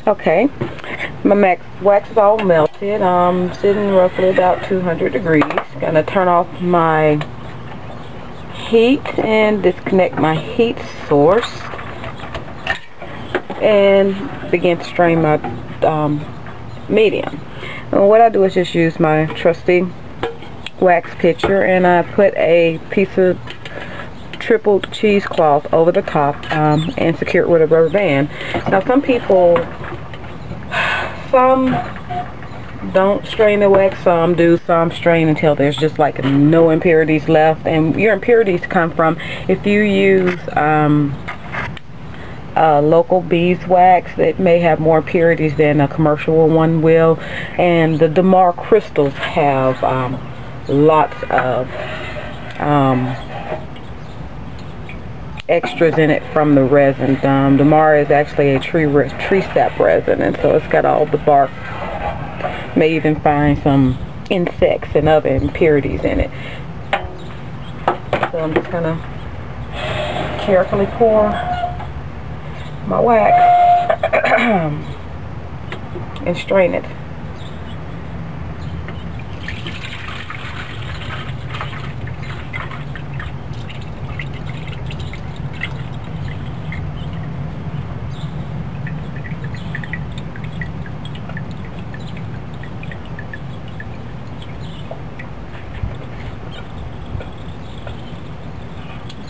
Okay, my wax is all melted. Sitting roughly about 200 degrees. Gonna turn off my heat and disconnect my heat source and begin to strain my medium. And what I do is just use my trusty wax pitcher, and I put a piece of tripled cheesecloth over the top and secure it with a rubber band. Now some don't strain the wax, some do, some strain until there's just like no impurities left. And your impurities come from if you use local beeswax, it may have more impurities than a commercial one will. And the Damar crystals have lots of extras in it from the resin. Damar is actually a tree sap resin, and so it's got all the bark. May even find some insects and other impurities in it. So I'm just gonna carefully pour my wax and strain it.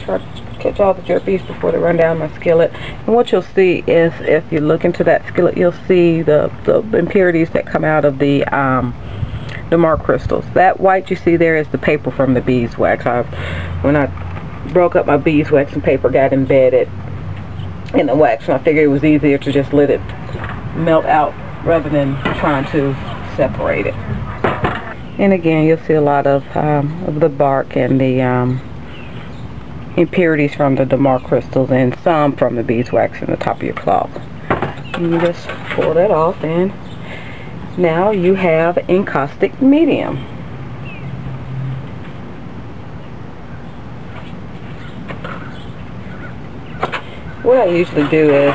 Try to catch all the drippings before they run down my skillet. And what you'll see is, if you look into that skillet, you'll see the impurities that come out of the Damar crystals. That white you see there is the paper from the beeswax. When I broke up my beeswax, and paper got embedded in the wax, and I figured it was easier to just let it melt out rather than trying to separate it. And again, you'll see a lot of the bark and the impurities from the Damar crystals, and some from the beeswax in the top of your cloth. And you just pull that off, and now you have encaustic medium. What I usually do is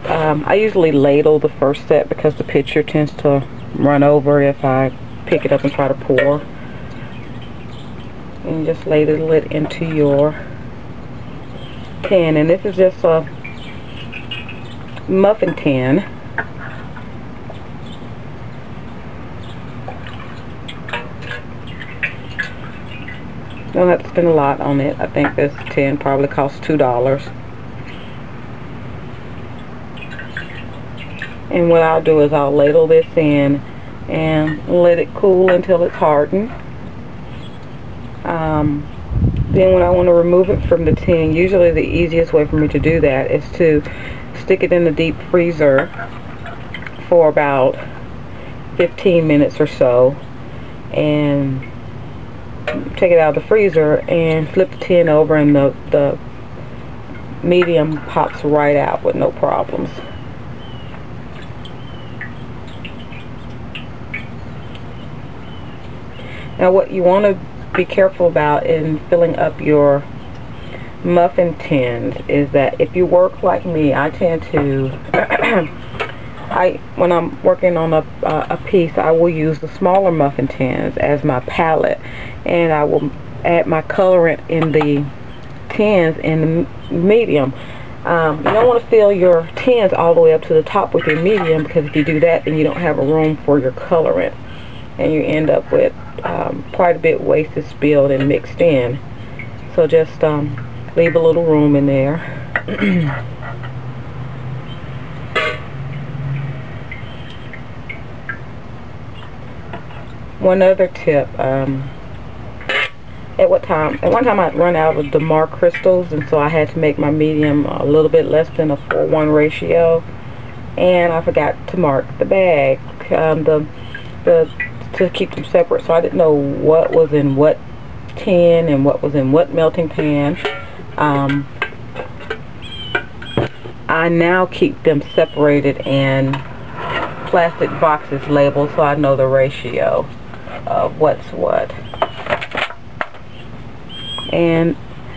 I usually ladle the first set because the pitcher tends to run over if I pick it up and try to pour. And just ladle it into your tin. And this is just a muffin tin. Don't have to spend a lot on it. I think this tin probably costs $2. And what I'll do is I'll ladle this in and let it cool until it's hardened. Then when I want to remove it from the tin, usually the easiest way for me to do that is to stick it in the deep freezer for about 15 minutes or so, and take it out of the freezer and flip the tin over, and the medium pops right out with no problems. Now what you want to be careful about in filling up your muffin tins is that if you work like me, I tend to when I'm working on a piece, I will use the smaller muffin tins as my palette, and I will add my colorant in the tins in the medium. You don't want to fill your tins all the way up to the top with your medium, because if you do that, then you don't have a room for your colorant, and you end up with quite a bit wasted, spilled, and mixed in. So just leave a little room in there. One other tip, at one time I'd run out of Damar crystals, and so I had to make my medium a little bit less than a 4:1 ratio, and I forgot to mark the bag to keep them separate, so I didn't know what was in what tin and what was in what melting pan. I now keep them separated in plastic boxes labeled, so I know the ratio of what's what. And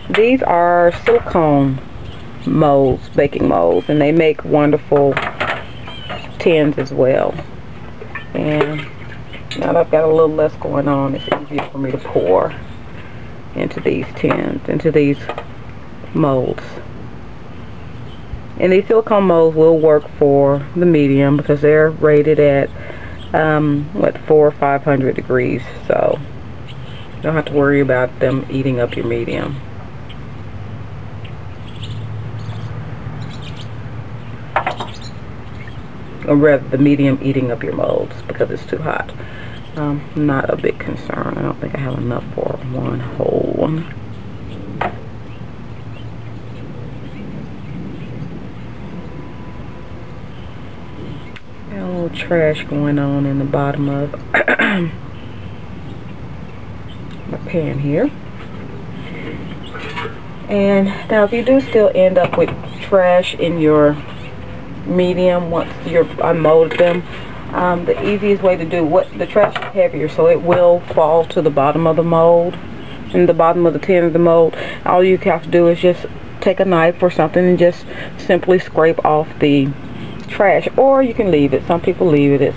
these are silicone molds, baking molds, and they make wonderful tins as well. And now that I've got a little less going on, it's easier for me to pour into these tins, into these molds. And these silicone molds will work for the medium because they're rated at what, 400 or 500 degrees, so you don't have to worry about them eating up your medium. Or rather, the medium eating up your molds because it's too hot. Not a big concern. I don't think I have enough for one whole one. Got a little trash going on in the bottom of my pan here. And now if you do still end up with trash in your medium once I molded them, the easiest way to do the trash is heavier, so it will fall to the bottom of the mold, in the bottom of the tin of the mold. All you have to do is just take a knife or something and just simply scrape off the trash, or you can leave it. Some people leave it.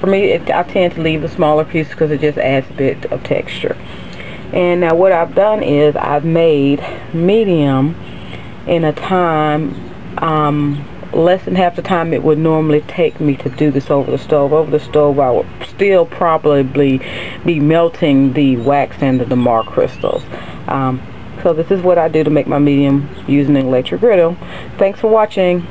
For me, I tend to leave the smaller piece because it just adds a bit of texture. And now what I've done is I've made medium in a time less than half the time it would normally take me to do this over the stove. Over the stove, I would still probably be melting the wax and the Damar crystals. So this is what I do to make my medium using an electric griddle. Thanks for watching.